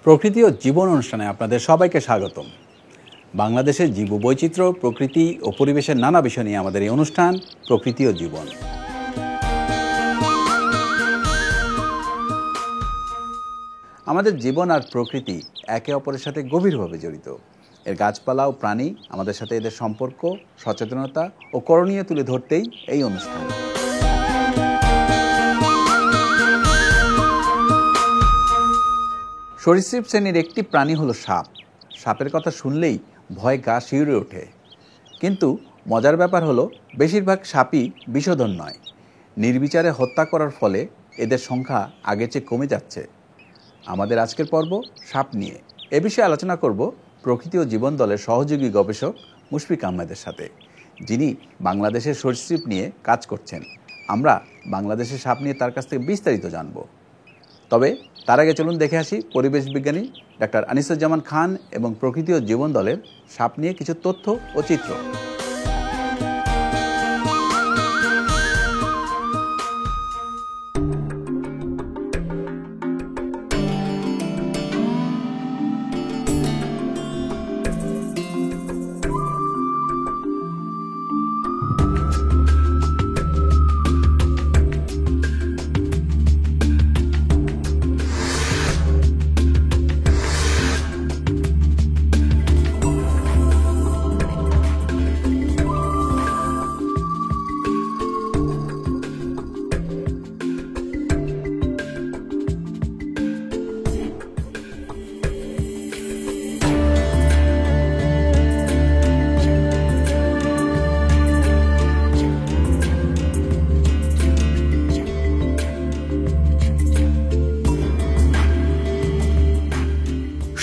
প্রকৃতি ও জীবন অনুষ্ঠানে আপনাদের সবাইকে স্বাগতম। বাংলাদেশের জীববৈচিত্র্য, প্রকৃতি ও পরিবেশের নানা বিষয় নিয়ে আমাদের এই অনুষ্ঠান প্রকৃতি ও জীবন। আমাদের জীবন আর প্রকৃতি একে অপরের সাথে গভীরভাবে জড়িত। এর গাছপালা ও প্রাণী আমাদের সাথে এদের সম্পর্ক, সচেতনতা ও করণীয় তুলে ধরতেই এই অনুষ্ঠান। সরীসৃপ শ্রেণীর একটি প্রাণী হলো সাপ। সাপের কথা শুনলেই ভয়ে গা শিউরে ওঠে। কিন্তু মজার ব্যাপার হলো বেশিরভাগ সাপই বিষধর নয়। নির্বিচারে হত্যা করার ফলে এদের সংখ্যা আগের চেয়ে কমে যাচ্ছে। আমাদের আজকের পর্ব সাপ নিয়ে। এ বিষয়ে আলোচনা করব প্রকৃতি ও জীবন দলের সহযোগী গবেষক মুশফিক আহমেদের সাথে, যিনি বাংলাদেশের সরীসৃপ নিয়ে কাজ করছেন। আমরা বাংলাদেশের সাপ নিয়ে তার কাছ থেকে বিস্তারিত জানব। তবে তার আগে চলুন দেখে আসি পরিবেশ বিজ্ঞানী ডাক্তার আনিসুজ্জামান খান এবং প্রকৃতি ও জীবন দলের সাপ নিয়ে কিছু তথ্য ও চিত্র।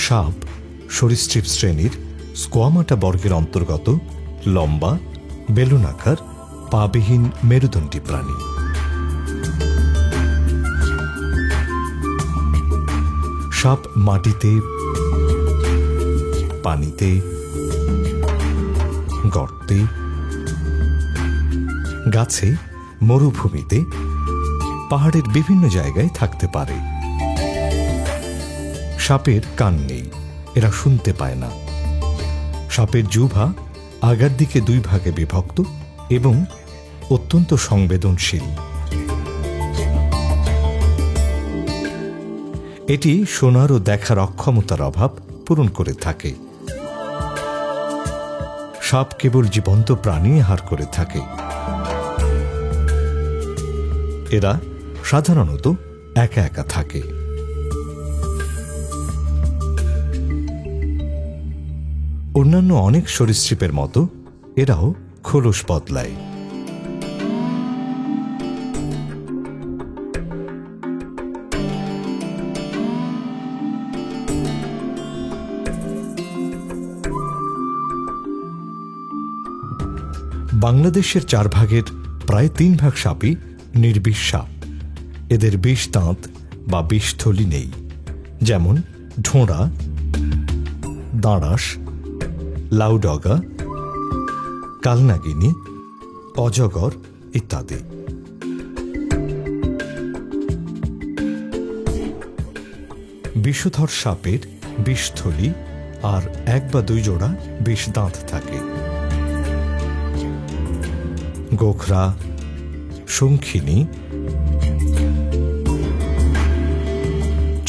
সাপ সরীসৃপ শ্রেণীর স্কোয়ামাটা বর্গের অন্তর্গত লম্বা, বেলুনাকার, পাবিহীন মেরুদণ্ডী প্রাণী। সাপ মাটিতে, পানিতে, গর্তে, গাছে, মরুভূমিতে, পাহাড়ের বিভিন্ন জায়গায় থাকতে পারে। সাপের কান নেই, এরা শুনতে পায় না। সাপের জিহ্বা আগার দিকে দুই ভাগে বিভক্ত এবং অত্যন্ত সংবেদনশীল। এটি শোনার ও দেখার অক্ষমতার অভাব পূরণ করে থাকে। সাপ কেবল জীবন্ত প্রাণী আহার করে থাকে। এরা সাধারণত একা একা থাকে। অন্যান্য অনেক সরীসৃপের মতো এরাও খোলস বদলায়। বাংলাদেশের 4 ভাগের প্রায় 3 ভাগ সাপই নির্বিষ সাপ। এদের বিষ দাঁত বা বিষথলি নেই, যেমন ঢোঁড়া, দাঁড়াস, লাউডগা, কালনাগিনী, অজগর ইত্যাদি। বিষধর সাপের বিষথলি আর 1 বা 2 জোড়া বিষ দাঁত থাকে। গোখরা, শঙ্খিনী,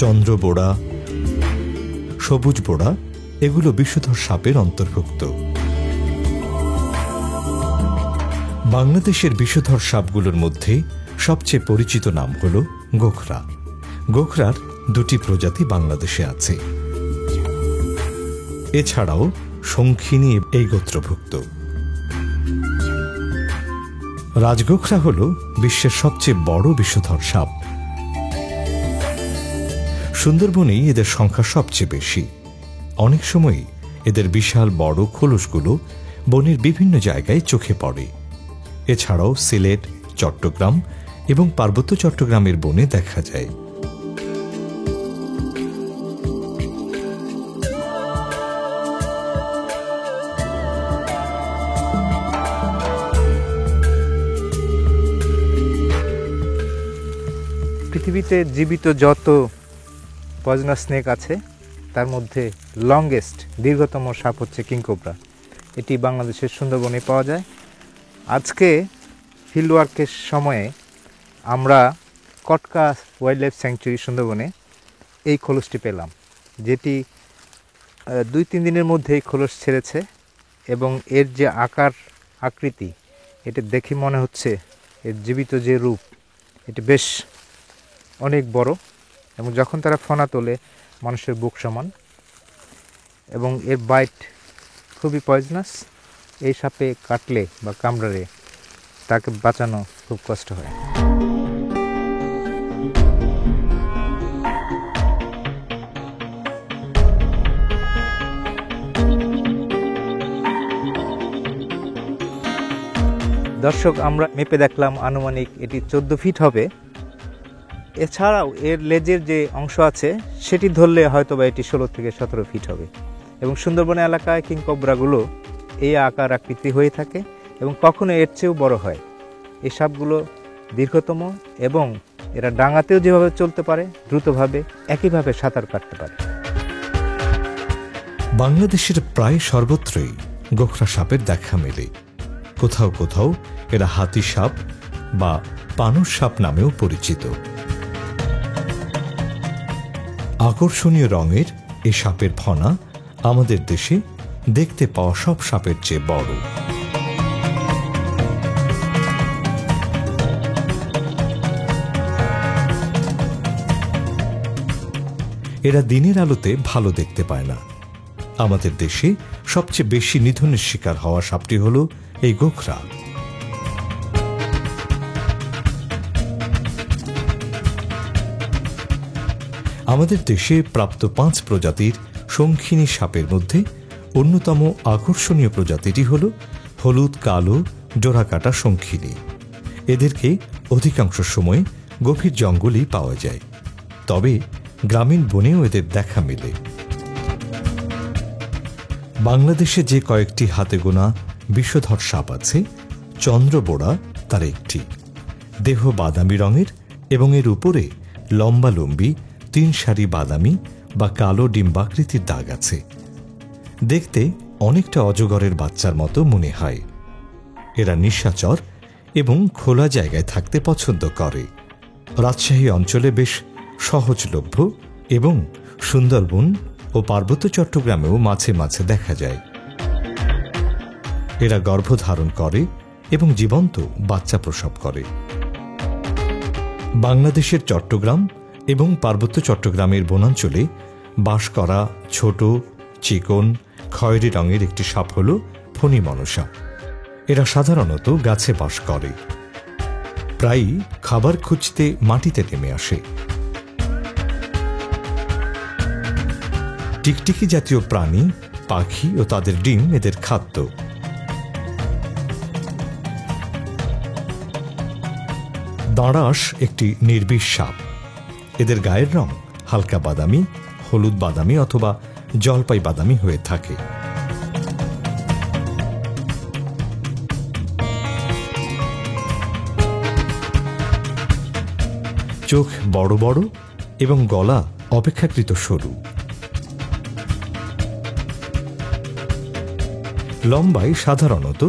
চন্দ্রবোড়া, সবুজ বোড়া এগুলো বিষধর সাপের অন্তর্ভুক্ত। বাংলাদেশের বিষধর সাপগুলোর মধ্যে সবচেয়ে পরিচিত নাম হল গোখরা। গোখরার 2টি প্রজাতি বাংলাদেশে আছে। এছাড়াও শঙ্খিনী এই গোত্রভুক্ত। রাজগোখরা হল বিশ্বের সবচেয়ে বড় বিষধর সাপ। সুন্দরবনেই এদের সংখ্যা সবচেয়ে বেশি। অনেক সময়ই এদের বিশাল বড় খোলসগুলো বনের বিভিন্ন জায়গায় চোখে পড়ে। এছাড়াও সিলেট, চট্টগ্রাম এবং পার্বত্য চট্টগ্রামের বনে দেখা যায়। পৃথিবীতে জীবিত যত পয়জনাস স্নেক আছে তার মধ্যে লংগেস্ট দীর্ঘতম সাপ হচ্ছে কিংকোবরা। এটি বাংলাদেশের সুন্দরবনে পাওয়া যায়। আজকে ফিল্ড ওয়ার্কের সময়ে আমরা কটকা ওয়াইল্ড লাইফ স্যাংচুরি সুন্দরবনে এই খোলসটি পেলাম, যেটি 2-3 দিনের মধ্যে এই খোলস ছেড়েছে এবং এর যে আকার আকৃতি, এটা দেখে মনে হচ্ছে এর জীবিত যে রূপ, এটি বেশ অনেক বড় এবং যখন তারা ফনা তোলে মানুষের বুক সমান, এবং এর বাইট খুবই পয়জনাস। এই সাপে কাটলে বা কামড়ালে তাকে বাঁচানো খুব কষ্ট হয়। দর্শক, আমরা মেপে দেখলাম আনুমানিক এটি 14 ফিট হবে। এছাড়াও এর লেজের যে অংশ আছে সেটি ধরলে হয়তো বা এটি 16 থেকে 17 ফিট হবে। এবং সুন্দরবন এলাকায় কিংকোবরাগুলো এই আকার আকৃতি হয়ে থাকে এবং কখনো এর চেয়েও বড় হয়। এই সাপগুলো দীর্ঘতম এবং এরা ডাঙাতেও যেভাবে চলতে পারে দ্রুতভাবে, একইভাবে সাঁতার কাটতে পারে। বাংলাদেশের প্রায় সর্বত্রই গোখরা সাপের দেখা মেলে। কোথাও কোথাও এরা হাতি সাপ বা পানুর সাপ নামেও পরিচিত। আকর্ষণীয় রঙের এই সাপের ফনা আমাদের দেশে দেখতে পাওয়া সব সাপের চেয়ে বড়। এরা দিনের আলোতে ভালো দেখতে পায় না। আমাদের দেশে সবচেয়ে বেশি নিধনের শিকার হওয়া সাপটি হল এই গোখরা। আমাদের দেশে প্রাপ্ত 5 প্রজাতির শঙ্খিনী সাপের মধ্যে অন্যতম আকর্ষণীয় প্রজাতিটি হল হলুদ কালো ডোরাকাটা শঙ্খিনী। এদেরকে অধিকাংশ সময় গভীর জঙ্গলেই পাওয়া যায়, তবে গ্রামীণ বনেও এদের দেখা মেলে। বাংলাদেশে যে কয়েকটি হাতে গোনা বিষধর সাপ আছে, চন্দ্রবোড়া তার একটি। দেহ বাদামি রঙের এবং এর উপরে লম্বা লম্বি 3 সারি বাদামি বা কালো ডিম্বাকৃতির দাগ আছে। দেখতে অনেকটা অজগরের বাচ্চার মতো মনে হয়। এরা নিশাচর এবং খোলা জায়গায় থাকতে পছন্দ করে। রাজশাহী অঞ্চলে বেশ সহজলভ্য এবং সুন্দরবন ও পার্বত্য চট্টগ্রামেও মাঝে মাঝে দেখা যায়। এরা গর্ভধারণ করে এবং জীবন্ত বাচ্চা প্রসব করে। বাংলাদেশের চট্টগ্রাম এবং পার্বত্য চট্টগ্রামের বনাঞ্চলে বাস করা ছোট, চিকন, খয়েরি রঙের একটি সাপ হল ফণী মনসা। এরা সাধারণত গাছে বাস করে, প্রায়ই খাবার খুঁজতে মাটিতে নেমে আসে। টিকটিকি জাতীয় প্রাণী, পাখি ও তাদের ডিম এদের খাদ্য। দাঁড়াস একটি নির্বিষ সাপ। এদের গায়ের রং হালকা বাদামি, হলুদ বাদামি অথবা জলপাই বাদামি হয়ে থাকে। চোখ বড় বড় এবং গলা অপেক্ষাকৃত সরু। লম্বায় সাধারণত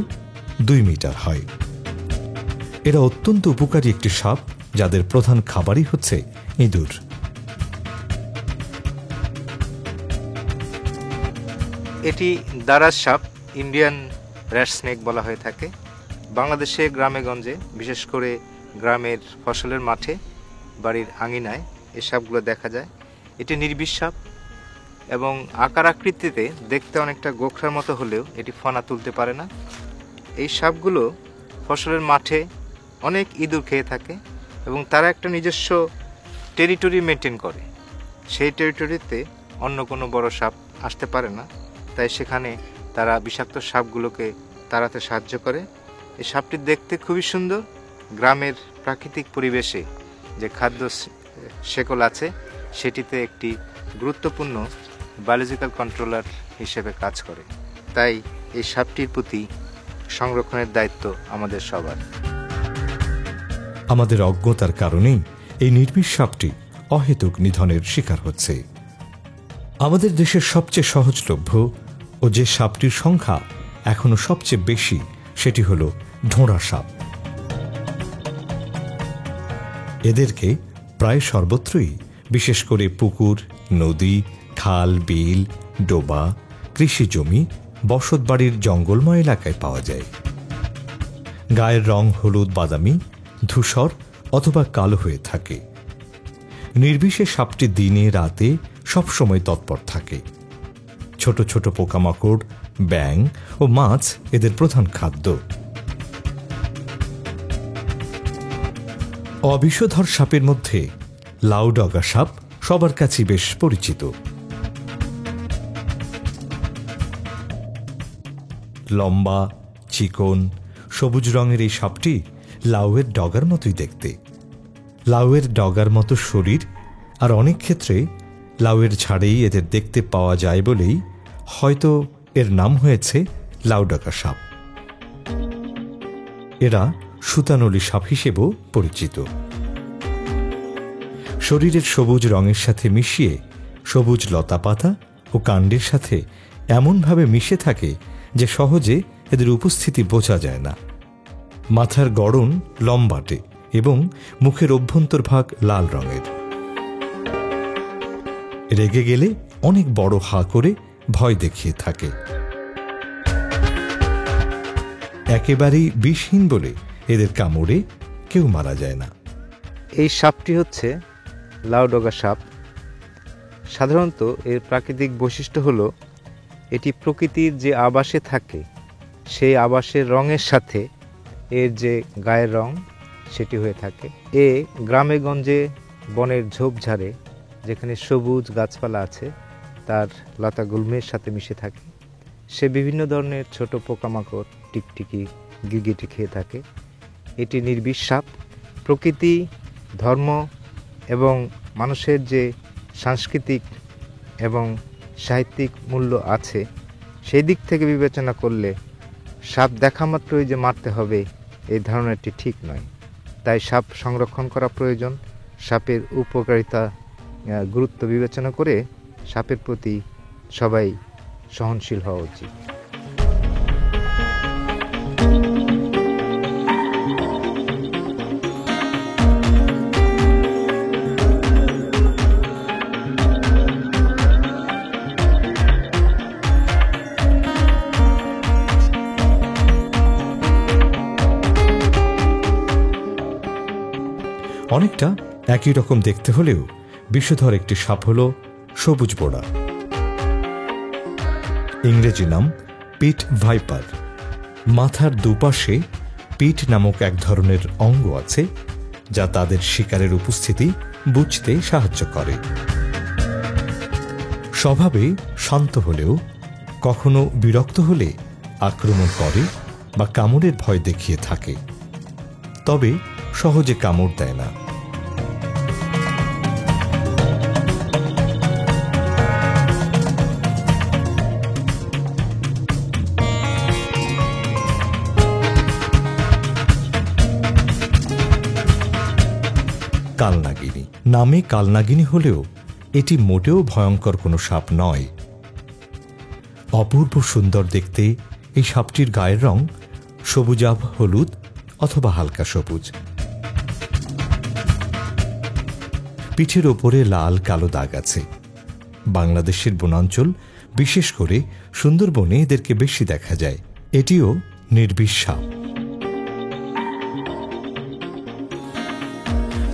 2 মিটার হয়। এরা অত্যন্ত উপকারী একটি সাপ, যাদের প্রধান খাবারই হচ্ছে ইঁদুর। এটি দারাজ সাপ, ইন্ডিয়ান র্যাট স্নেক বলা হয়ে থাকে। বাংলাদেশে গ্রামে গঞ্জে, বিশেষ করে গ্রামের ফসলের মাঠে, বাড়ির আঙিনায় এই সাপগুলো দেখা যায়। এটি নির্বিষ সাপ এবং আকার আকৃতিতে দেখতে অনেকটা গোখরার মতো হলেও এটি ফনা তুলতে পারে না। এই সাপগুলো ফসলের মাঠে অনেক ইঁদুর খেয়ে থাকে এবং তারা একটা নিজস্ব টেরিটরি মেনটেন করে। সেই টেরিটরিতে অন্য কোনো বড় সাপ আসতে পারে না, তাই সেখানে তারা বিষাক্ত সাপগুলোকে তাড়াতে সাহায্য করে। এই সাপটি দেখতে খুবই সুন্দর। গ্রামের প্রাকৃতিক পরিবেশে যে খাদ্য শেকল আছে সেটিতে একটি গুরুত্বপূর্ণ বায়োলজিক্যাল কন্ট্রোলার হিসেবে কাজ করে। তাই এই সাপটির প্রতি সংরক্ষণের দায়িত্ব আমাদের সবার। আমাদের অজ্ঞতার কারণেই এই নির্বিষ সাপটি অহেতুক নিধনের শিকার হচ্ছে। আমাদের দেশের সবচেয়ে সহজলভ্য ও যে সাপটির সংখ্যা এখনো সবচেয়ে বেশি সেটি হল ঢোঁড়া সাপ। এদেরকে প্রায় সর্বত্রই, বিশেষ করে পুকুর, নদী, খাল, বিল, ডোবা, কৃষি জমি, বসতবাড়ির জঙ্গলময় এলাকায় পাওয়া যায়। গায়ের রং হলুদ, বাদামি, ধূসর অথবা কালো হয়ে থাকে। নির্বিষে সাপটি দিনে রাতে সবসময় তৎপর থাকে। ছোট ছোট পোকামাকড়, ব্যাঙ ও মাছ এদের প্রধান খাদ্য। অবিষধর সাপের মধ্যে লাউডগা সাপ সবার কাছে বেশ পরিচিত। লম্বা, চিকন, সবুজ রঙের এই সাপটি লাউয়ের ডগার মতোই দেখতে। লাউয়ের ডগার মতো শরীর, আর অনেক ক্ষেত্রে লাউয়ের ঝাড়েই এদের দেখতে পাওয়া যায় বলেই হয়তো এর নাম হয়েছে লাউডগা সাপ। এরা সুতানলি সাপ হিসেবেও পরিচিত। শরীরের সবুজ রঙের সাথে মিশিয়ে সবুজ লতাপাতা ও কাণ্ডের সাথে এমনভাবে মিশে থাকে যে সহজে এদের উপস্থিতি বোঝা যায় না। মাথার গড়ন লম্বাটে এবং মুখের অভ্যন্তরভাগ লাল রঙের। রেগে গেলে অনেক বড় হা করে ভয় দেখিয়ে থাকে। একেবারেই বিষহীন বলে এদের কামড়ে কেউ মারা যায় না। এই সাপটি হচ্ছে লাউডগা সাপ। সাধারণত এর প্রাকৃতিক বৈশিষ্ট্য হলো এটি প্রকৃতির যে আবাসে থাকে সেই আবাসের রঙের সাথে এর যে গায়ের রং সেটি হয়ে থাকে। এ গ্রামে গঞ্জে বনের ঝোপঝাড়ে যেখানে সবুজ গাছপালা আছে তার লতা গুল্মের সাথে মিশে থাকে। সে বিভিন্ন ধরনের ছোট পোকামাকড়, টিকটিকি, গিরগিটি খেয়ে থাকে। এটি নির্বিষ সাপ। প্রকৃতি, ধর্ম এবং মানুষের যে সাংস্কৃতিক এবং সাহিত্যিক মূল্য আছে সেই দিক থেকে বিবেচনা করলে সাপ দেখা মাত্রই যে মারতে হবে এই ধারণাটি ঠিক নয়। তাই সাপ সংরক্ষণ করা প্রয়োজন। সাপের উপকারিতা, গুরুত্ব বিবেচনা করে সাপের প্রতি সবাই সহনশীল হওয়া উচিত। অনেকটা একই রকম দেখতে হলেও বিষধর একটি সাপ হল সবুজ বোড়া। ইংরেজি নাম পিট ভাইপার। মাথার দুপাশে পিট নামক এক ধরনের অঙ্গ আছে যা তাদের শিকারের উপস্থিতি বুঝতে সাহায্য করে। স্বভাবে শান্ত হলেও কখনো বিরক্ত হলে আক্রমণ করে বা কামড়ের ভয় দেখিয়ে থাকে, তবে সহজে কামড় দেয় না। কালনাগিনী নামে কালনাগিনী হলেও এটি মোটেও ভয়ঙ্কর কোনো সাপ নয়। অপূর্ব সুন্দর দেখতে এই সাপটির গায়ের রং সবুজাভ হলুদ অথবা হালকা সবুজ। পিঠের ওপরে লাল কালো দাগ আছে। বাংলাদেশের বনাঞ্চল, বিশেষ করে সুন্দরবনে এদেরকে বেশি দেখা যায়। এটিও নির্বিষ সাপ।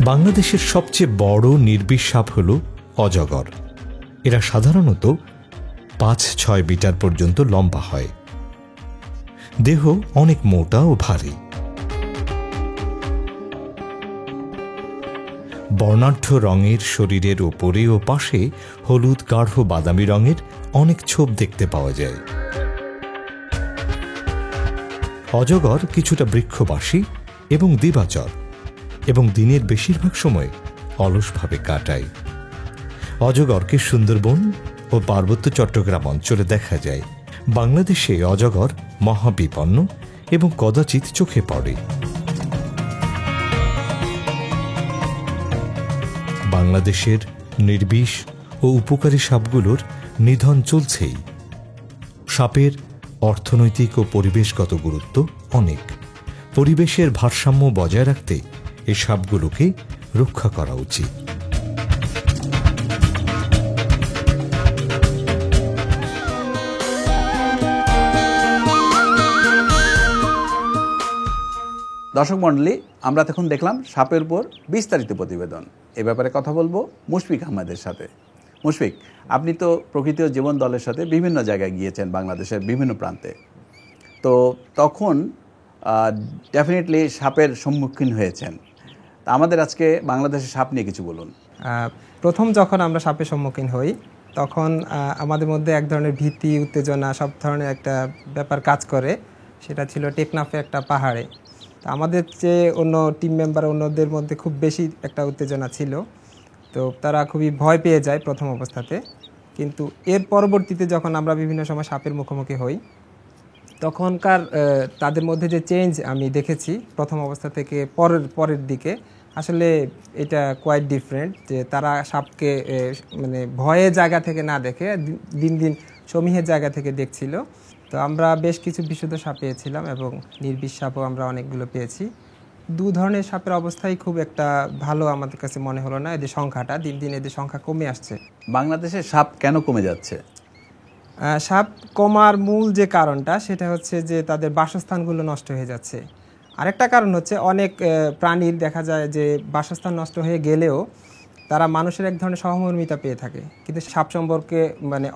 বাংলাদেশের সবচেয়ে বড় নির্বিষ সাপ হল অজগর। এরা সাধারণত 5-6 মিটার পর্যন্ত লম্বা হয়। দেহ অনেক মোটা ও ভারী। বর্ণাঢ্য রঙের শরীরের ওপরে ও পাশে হলুদ গাঢ় বাদামি রঙের অনেক ছোপ দেখতে পাওয়া যায়। অজগর কিছুটা বৃক্ষবাসী এবং দিবাচর, এবং দিনের বেশিরভাগ সময় অলসভাবে কাটায়। অজগরকে সুন্দরবন ও পার্বত্য চট্টগ্রাম অঞ্চলে দেখা যায়। বাংলাদেশে অজগর মহাবিপন্ন এবং কদাচিৎ চোখে পড়ে। বাংলাদেশের নির্বিষ ও উপকারী সাপগুলোর নিধন চলছেই। সাপের অর্থনৈতিক ও পরিবেশগত গুরুত্ব অনেক। পরিবেশের ভারসাম্য বজায় রাখতে এই সাপগুলোকে রক্ষা করা উচিত। দর্শক মণ্ডলী, আমরা তখন দেখলাম সাপের উপর বিস্তারিত প্রতিবেদন। এ ব্যাপারে কথা বলবো মুশফিক আহমেদের সাথে। মুশফিক, আপনি তো প্রকৃতি ও জীবন দলের সাথে বিভিন্ন জায়গায় গিয়েছেন, বাংলাদেশের বিভিন্ন প্রান্তে। তো তখন ডেফিনেটলি সাপের সম্মুখীন হয়েছেন। তা আমাদের আজকে বাংলাদেশের সাপ নিয়ে কিছু বলুন। প্রথম যখন আমরা সাপের সম্মুখীন হই তখন আমাদের মধ্যে এক ধরনের ভীতি, উত্তেজনা, সব ধরনের একটা ব্যাপার কাজ করে। সেটা ছিল টেকনাফে একটা পাহাড়ে। আমাদের যে অন্য টিম মেম্বার, অন্যদের মধ্যে খুব বেশি একটা উত্তেজনা ছিল। তো তারা খুবই ভয় পেয়ে যায় প্রথম অবস্থাতে। কিন্তু এর পরবর্তীতে যখন আমরা বিভিন্ন সময় সাপের মুখোমুখি হই, তখনকার তাদের মধ্যে যে চেঞ্জ আমি দেখেছি প্রথম অবস্থা থেকে পরের দিকে, আসলে এটা কোয়াইট ডিফারেন্ট। যে তারা সাপকে মানে ভয়ের জায়গা থেকে না দেখে দিন দিন সমীহের জায়গা থেকে দেখছিল। তো আমরা বেশ কিছু বিশুদ্ধ সাপ পেয়েছিলাম এবং নির্বিষ সাপও আমরা অনেকগুলো পেয়েছি। দু ধরনের সাপের অবস্থাই খুব একটা ভালো আমাদের কাছে মনে হলো না। এদের সংখ্যাটা দিন দিন এদের সংখ্যা কমে আসছে। বাংলাদেশে সাপ কেন কমে যাচ্ছে? সাপ কমার মূল যে কারণটা সেটা হচ্ছে যে তাদের বাসস্থানগুলো নষ্ট হয়ে যাচ্ছে। আরেকটা কারণ হচ্ছে অনেক প্রাণীর দেখা যায় যে বাসস্থান নষ্ট হয়ে গেলেও তারা মানুষের এক ধরনের সহমর্মিতা পেয়ে থাকে, কিন্তু সাপ সম্পর্কে মানে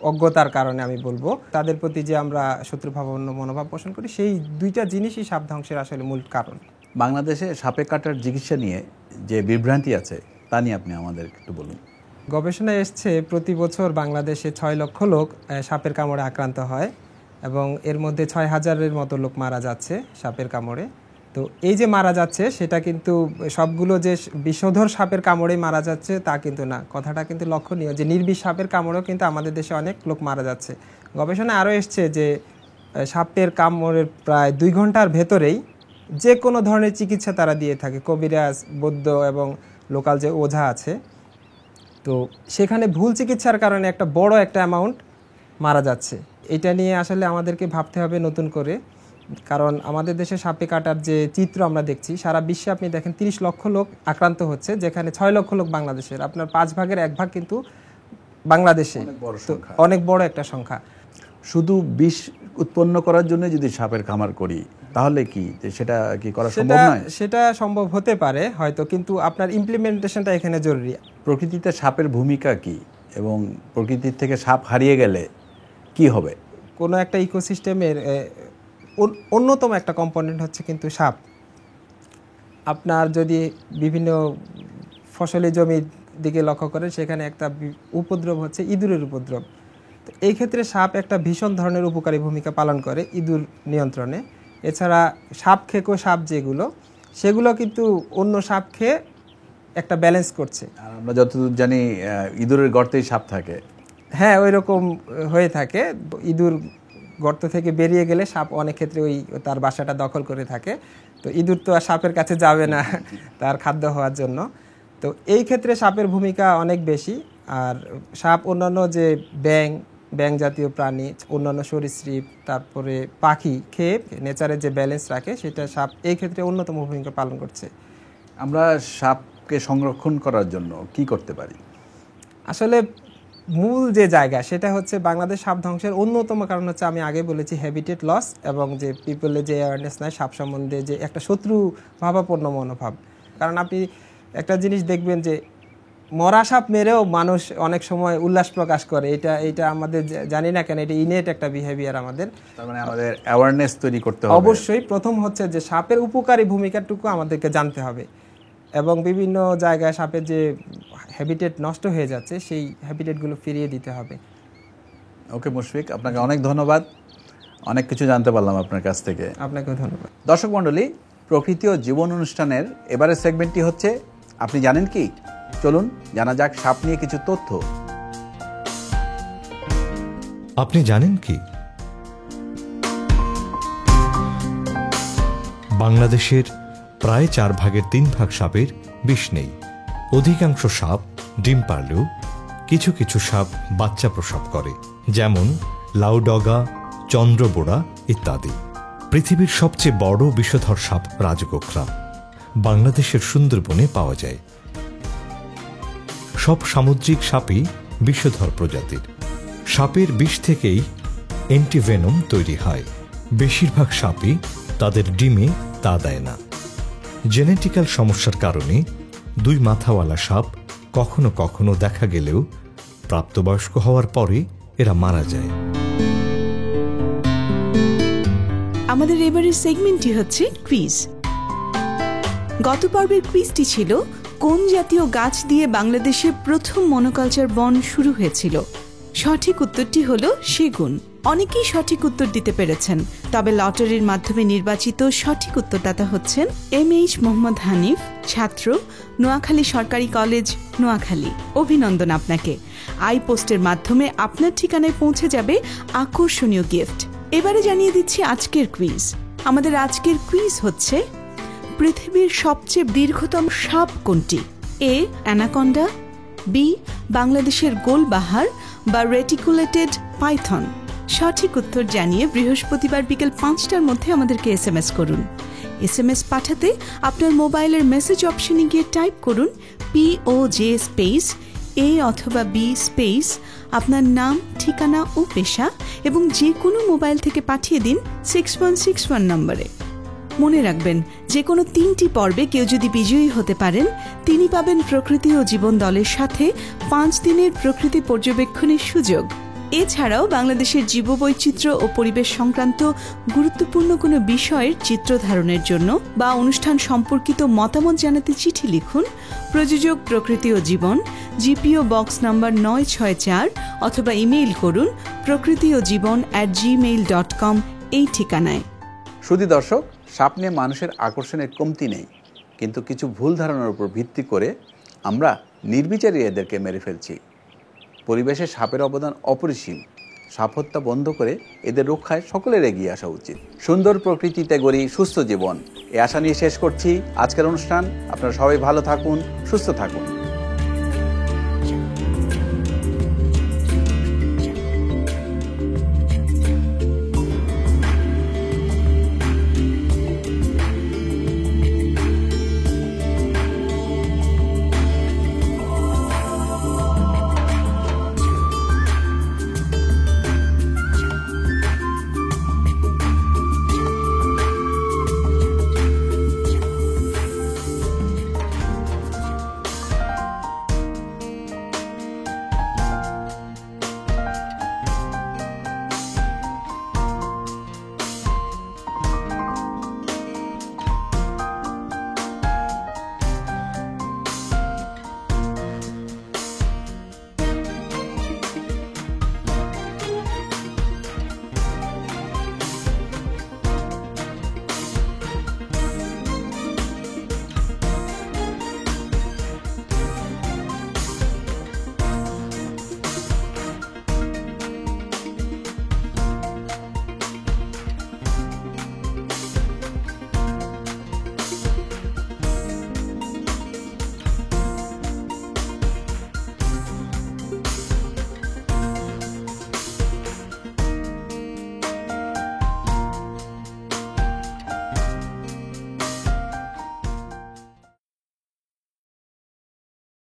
অজ্ঞতার কারণে আমি বলবো তাদের প্রতি যে আমরা শত্রুভাবাপন্ন মনোভাব পোষণ করি, সেই দুইটা জিনিসই সাপ ধ্বংসের আসলে মূল কারণ। বাংলাদেশে সাপে কাটার চিকিৎসা নিয়ে যে বিভ্রান্তি আছে তা নিয়ে আপনি আমাদের একটু বলুন। গবেষণায় এসছে প্রতি বছর বাংলাদেশে 6 লক্ষ লোক সাপের কামড়ে আক্রান্ত হয় এবং এর মধ্যে 6,000-এর মতো লোক মারা যাচ্ছে সাপের কামড়ে। তো এই যে মারা যাচ্ছে সেটা কিন্তু সবগুলো যে বিষধর সাপের কামড়ে মারা যাচ্ছে তা কিন্তু না। কথাটা কিন্তু লক্ষণীয় যে নির্বিষ সাপের কামড়েও কিন্তু আমাদের দেশে অনেক লোক মারা যাচ্ছে। গবেষণায় আরও এসছে যে সাপের কামড়ের প্রায় 2 ঘন্টার ভেতরেই যে কোনো ধরনের চিকিৎসা তারা দিয়ে থাকে, কবিরাজ, বৈদ্য এবং লোকাল যে ওঝা আছে। তো সেখানে ভুল চিকিৎসার কারণে একটা বড় একটা অ্যামাউন্ট মারা যাচ্ছে। এটা নিয়ে আসলে আমাদেরকে ভাবতে হবে নতুন করে, কারণ আমাদের দেশে সাপে কাটার যে চিত্র আমরা দেখছি, সারা বিশ্বে আপনি দেখেন 30 লক্ষ লোক আক্রান্ত হচ্ছে, যেখানে 6 লক্ষ লোক বাংলাদেশের। আপনার 5 ভাগের 1 ভাগ কিন্তু বাংলাদেশে, অনেক বড় একটা সংখ্যা। শুধু বিষ উৎপন্ন করার জন্য যদি সাপের খামার করি তাহলে কি সেটা কি করা সম্ভব নয়? সেটা সম্ভব হতে পারে হয়তো, কিন্তু আপনার ইমপ্লিমেন্টেশনটা এখানে জরুরি। প্রকৃতিতে সাপের ভূমিকা কি এবং প্রকৃতির থেকে সাপ হারিয়ে গেলে কি হবে? কোনো একটা ইকোসিস্টেমের অন্যতম একটা কম্পোনেন্ট হচ্ছে কিন্তু সাপ। আপনার যদি বিভিন্ন ফসলি জমির দিকে লক্ষ্য করেন, সেখানে একটা উপদ্রব হচ্ছে ইঁদুরের উপদ্রব। তো এই ক্ষেত্রে সাপ একটা ভীষণ ধরনের উপকারী ভূমিকা পালন করে ইঁদুর নিয়ন্ত্রণে। এছাড়া সাপ খেকো সাপ যেগুলো, সেগুলো কিন্তু অন্য সাপ খেয়ে একটা ব্যালেন্স করছে। আর আমরা যতদূর জানি ইঁদুরের গর্তেই সাপ থাকে। হ্যাঁ, ওই রকম হয়ে থাকে। ইঁদুর গর্ত থেকে বেরিয়ে গেলে সাপ অনেক ক্ষেত্রে ওই তার বাসাটা দখল করে থাকে। তো ইঁদুর তো আর সাপের কাছে যাবে না তার খাদ্য হওয়ার জন্য। তো এই ক্ষেত্রে সাপের ভূমিকা অনেক বেশি। আর সাপ অন্যান্য যে ব্যাং জাতীয় প্রাণী, অন্যান্য সরীসৃপ, তারপরে পাখি খেয়ে নেচারের যে ব্যালেন্স রাখে, সেটা সাপ এই ক্ষেত্রে অন্যতম ভূমিকা পালন করছে। আমরা সাপকে সংরক্ষণ করার জন্য কি করতে পারি? আসলে মূল যে জায়গা সেটা হচ্ছে বাংলাদেশ সাপ ধ্বংসের অন্যতম কারণ হচ্ছে, আমি আগে বলেছি, হ্যাবিটেট লস এবং যে পিপলের যে অ্যাওয়ারনেস নাই সাপ সম্বন্ধে, যে একটা শত্রু ভাবাপন্ন মনোভাব। কারণ আপনি একটা জিনিস দেখবেন যে মরা সাপ মেরেও মানুষ অনেক সময় উল্লাস প্রকাশ করে। এটা আমাদের জানি না কেন, এটা ইনেট একটা বিহেভিয়ার আমাদের। তার মানে আমাদের অ্যাওয়ারনেস তৈরি করতে হবে। অবশ্যই প্রথম হচ্ছে যে সাপের উপকারী ভূমিকাটুকু আমাদেরকে জানতে হবে এবং বিভিন্ন জায়গায় সাপের যে হ্যাবিটেট নষ্ট হয়ে যাচ্ছে সেই হ্যাবিটেটগুলো ফিরিয়ে দিতে হবে। ওকে মুশফিক, আপনাকে অনেক ধন্যবাদ, অনেক কিছু জানতে পারলাম আপনার কাছ থেকে। আপনাকেও ধন্যবাদ। দর্শক মণ্ডলী, প্রকৃতি ও জীবন অনুষ্ঠানের এবারের সেগমেন্টটি হচ্ছে আপনি জানেন কি। চলুন জানা যাক সাপ নিয়ে কিছু তথ্য। আপনি জানেন কি? বাংলাদেশের প্রায় 4/3 সাপের বিষ নেই। অধিকাংশ সাপ ডিম পারলেও কিছু কিছু সাপ বাচ্চা প্রসব করে, যেমন লাউডগা, চন্দ্রবোড়া ইত্যাদি। পৃথিবীর সবচেয়ে বড় বিষধর সাপ রাজগোখরা বাংলাদেশের সুন্দরবনে পাওয়া যায়। সব সামুদ্রিক সাপই বিষধর প্রজাতির। সাপের বিষ থেকেই অ্যান্টিভেনম তৈরি হয়। বেশিরভাগ সাপই তাদের ডিমে তা দেয় না। জেনেটিক্যাল সমস্যার কারণে 2 মাথাওয়ালা সাপ কখনো কখনো দেখা গেলেও প্রাপ্তবয়স্ক হওয়ার পরে এরা মারা যায়। আমাদের এবারের সেগমেন্টটি হচ্ছে কুইজ। গত পর্বের কুইজটি ছিল কোন জাতীয় গাছ দিয়ে বাংলাদেশে প্রথম মনোকালচার বন শুরু হয়েছিল। সঠিক উত্তরটি হলো সেগুন। অনেকেই সঠিক উত্তর দিতে পেরেছেন, তবে লটারির মাধ্যমে নির্বাচিত সঠিক উত্তরদাতা হচ্ছেন MH মোহাম্মদ হানিফ, ছাত্র, নোয়াখালী সরকারি কলেজ, নোয়াখালী। অভিনন্দন আপনাকে। আই পোস্টের মাধ্যমে আপনার ঠিকানায় পৌঁছে যাবে আকর্ষণীয় গিফট। এবারে জানিয়ে দিচ্ছি আজকের কুইজ। আমাদের আজকের কুইজ হচ্ছে পৃথিবীর সবচেয়ে দীর্ঘতম সাপ কোনটি? A. Anaconda, B. বাংলাদেশের গোলবাহার বা রেটিকুলেটেড পাইথন। সঠিক উত্তর জানিয়ে বৃহস্পতিবার বিকেল 5টার মধ্যে আমাদেরকে SMS করুন। SMS পাঠাতে আপনার মোবাইলের মেসেজ অপশনে গিয়ে টাইপ করুন POJ স্পেস A অথবা B স্পেস আপনার নাম, ঠিকানা ও পেশা, এবং যে কোনো মোবাইল থেকে পাঠিয়ে দিন 6161 নম্বরে। মনে রাখবেন, যে কোনো 3টি পর্বে কেউ যদি বিজয়ী হতে পারেন, তিনি পাবেন প্রকৃতি ও জীবন দলের সাথে 5 দিনের প্রকৃতি পর্যবেক্ষণের সুযোগ। এছাড়াও বাংলাদেশের জীববৈচিত্র্য ও পরিবেশ সংক্রান্ত গুরুত্বপূর্ণ কোনো বিষয়ের চিত্র ধারণের জন্য বা অনুষ্ঠান সম্পর্কিত মতামত জানাতে চিঠি লিখুন। প্রযোজক প্রকৃতি ও জীবন, GPO বক্স নম্বর 964, অথবা ইমেইল করুন prokriti-ojibon@gmail.com এই ঠিকানায়। শুধু দর্শক, সাপ নিয়ে মানুষের আকর্ষণের কমতি নেই, কিন্তু কিছু ভুল ধারণার উপর ভিত্তি করে আমরা নির্বিচারে এদেরকে মেরে ফেলছি। পরিবেশে সাপের অবদান অপরিসীম। সাপ হত্যা বন্ধ করে এদের রক্ষায় সকলের এগিয়ে আসা উচিত। সুন্দর প্রকৃতিতে গড়ি সুস্থ জীবন, এই আশা নিয়ে শেষ করছি আজকের অনুষ্ঠান। আপনারা সবাই ভালো থাকুন, সুস্থ থাকুন।